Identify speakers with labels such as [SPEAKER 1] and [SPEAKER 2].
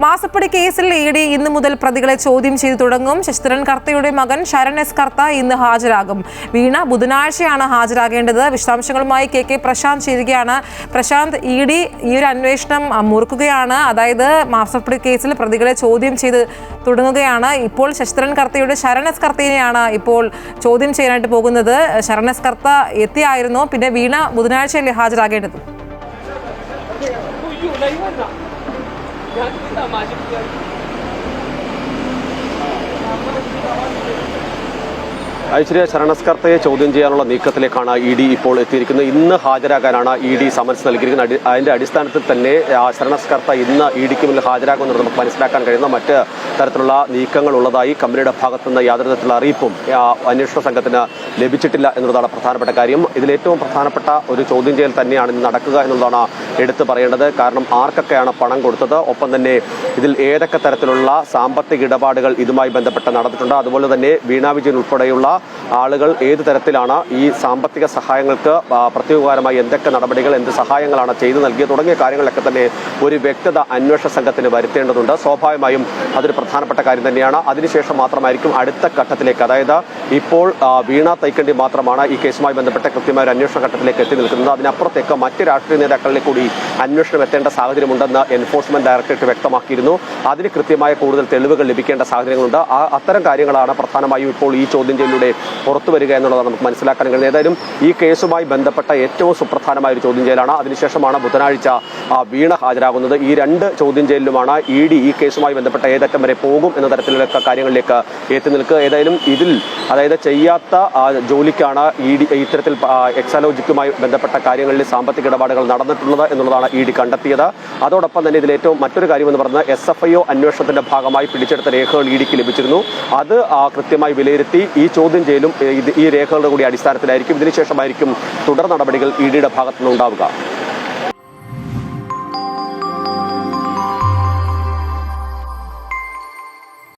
[SPEAKER 1] മാസപ്പടി കേസിൽ ഇഡി ഇന്നു മുതൽ പ്രതികളെ ചോദ്യം ചെയ്തു തുടങ്ങും. ശശിധരൻ കർത്തയുടെ മകൻ ശരൺ എസ് കർത്ത ഇന്ന് ഹാജരാകും. വീണ ബുധനാഴ്ചയാണ് ഹാജരാകേണ്ടത്. വിശദാംശങ്ങളുമായി കെ പ്രശാന്ത് ചേരുകയാണ്. പ്രശാന്ത്, ഇഡി ഈ ഒരു അന്വേഷണം മുറുക്കുകയാണ്. അതായത് മാസപ്പടി കേസിൽ പ്രതികളെ ചോദ്യം ചെയ്ത് തുടങ്ങുകയാണ്. ഇപ്പോൾ ശശിധരൻ കർത്തയുടെ ശരൺ എസ് കർത്തയെയാണ് ഇപ്പോൾ ചോദ്യം ചെയ്യാനായിട്ട് പോകുന്നത്. ശരൺ എസ് കർത്ത എത്തിയായിരുന്നു. പിന്നെ വീണ ബുധനാഴ്ചയല്ലേ ഹാജരാകേണ്ടത്?
[SPEAKER 2] ഐശ്വര്യ, ശരൺ എസ് കർത്തയെ ചോദ്യം ചെയ്യാനുള്ള നീക്കത്തിലേക്കാണ് ഇ ഡി ഇപ്പോൾ എത്തിയിരിക്കുന്നത്. ഇന്ന് ഹാജരാകാനാണ് ഇ ഡി സമൻസ് നൽകിയിരിക്കുന്നത്. അതിന്റെ അടിസ്ഥാനത്തിൽ തന്നെ ശരൺ എസ് കർത്ത ഇന്ന് ഇ ഡിക്ക് മുന്നിൽ ഹാജരാകുമെന്ന് നമുക്ക് മനസ്സിലാക്കാൻ കഴിയുന്ന മറ്റ് തരത്തിലുള്ള നീക്കങ്ങൾ ഉള്ളതായി കമ്പനിയുടെ ഭാഗത്തുനിന്ന് യാതൊരു തരത്തിലുള്ള അറിയിപ്പും അന്വേഷണ സംഘത്തിന് ലഭിച്ചിട്ടില്ല എന്നുള്ളതാണ് പ്രധാനപ്പെട്ട കാര്യം. ഇതിലേറ്റവും പ്രധാനപ്പെട്ട ഒരു ചോദ്യം ചെയ്യൽ തന്നെയാണ് ഇന്ന് നടക്കുക എന്നുള്ളതാണ് എടുത്തു പറയേണ്ടത്. കാരണം ആർക്കൊക്കെയാണ് പണം കൊടുത്തത്, ഒപ്പം തന്നെ ഇതിൽ ഏതൊക്കെ തരത്തിലുള്ള സാമ്പത്തിക ഇടപാടുകൾ ഇതുമായി ബന്ധപ്പെട്ട് നടന്നിട്ടുണ്ട്, അതുപോലെ തന്നെ വീണ വിജയൻ ഉൾപ്പെടെയുള്ള ആളുകൾ ഏത് തരത്തിലാണ് ഈ സാമ്പത്തിക സഹായങ്ങൾക്ക് പ്രത്യുപകാരമായി എന്തൊക്കെ നടപടികൾ, എന്ത് സഹായങ്ങളാണ് ചെയ്തു നൽകിയത് തുടങ്ങിയ കാര്യങ്ങളിലൊക്കെ തന്നെ ഒരു വ്യക്തത അന്വേഷണ സംഘത്തിന് വരുത്തേണ്ടതുണ്ട്. സ്വാഭാവികമായും അതൊരു പ്രധാനപ്പെട്ട കാര്യം തന്നെയാണ്. അതിനുശേഷം മാത്രമായിരിക്കും അടുത്ത ഘട്ടത്തിലേക്ക്, അതായത് ഇപ്പോൾ വീണ തൈക്കണ്ടി മാത്രമാണ് ഈ കേസുമായി ബന്ധപ്പെട്ട കൃത്യമായ ഒരു അന്വേഷണ ഘട്ടത്തിലേക്ക് എത്തി നിൽക്കുന്നത്. അതിനപ്പുറത്തേക്ക് മറ്റ് രാഷ്ട്രീയ നേതാക്കളിലേക്ക് കൂടി അന്വേഷണം എത്തേണ്ട സാഹചര്യമുണ്ടെന്ന് എൻഫോഴ്സ്മെന്റ് ഡയറക്ടറേറ്റ് വ്യക്തമാക്കിയിരുന്നു. അതിന് കൃത്യമായ കൂടുതൽ തെളിവുകൾ ലഭിക്കേണ്ട സാഹചര്യങ്ങളുണ്ട്. അത്തരം കാര്യങ്ങളാണ് പ്രധാനമായും ഇപ്പോൾ ഈ ചോദ്യം ചെയ്യലിലൂടെ പുറത്തു വരിക എന്നുള്ളതാണ് നമുക്ക് മനസ്സിലാക്കാൻ കഴിയുന്നത്. ഏതായാലും ഈ കേസുമായി ബന്ധപ്പെട്ട ഏറ്റവും സുപ്രധാനമായ ഒരു ചോദ്യം ചെയ്യലാണ്. അതിനുശേഷമാണ് ബുധനാഴ്ച വീണ ഹാജരാകുന്നത്. ഈ രണ്ട് ചോദ്യം ചെയ്യലിലുമാണ് ഇ ഡി ഈ കേസുമായി ബന്ധപ്പെട്ട ഏതറ്റം വരെ പോകും എന്ന തരത്തിലുള്ള കാര്യങ്ങളിലേക്ക് എത്തി നിൽക്കുക. ഏതായാലും ഇതിൽ, അതായത് ചെയ്യാത്ത ജോലിക്കാണ് ഇ ഡി ഇത്തരത്തിൽ എക്സാലോജിക്കുമായി ബന്ധപ്പെട്ട കാര്യങ്ങളിൽ സാമ്പത്തിക ഇടപാടുകൾ നടന്നിട്ടുള്ളത് എന്നുള്ളതാണ് ഇ ഡി കണ്ടെത്തിയത്. അതോടൊപ്പം തന്നെ ഇതിലേറ്റവും മറ്റൊരു കാര്യമെന്ന് പറഞ്ഞാൽ SFIO അന്വേഷണത്തിന്റെ ഭാഗമായി പിടിച്ചെടുത്ത രേഖകൾ ഇ ഡിക്ക് ലഭിച്ചിരുന്നു. അത് കൃത്യമായി വിലയിരുത്തി ഈ ചോദ്യം ചെയ്യലും ഈ രേഖകളുടെ കൂടി അടിസ്ഥാനത്തിലായിരിക്കും. ഇതിനുശേഷമായിരിക്കും തുടർ നടപടികൾ ഇ ഡിയുടെ ഭാഗത്തുനിന്ന് ഉണ്ടാവുക.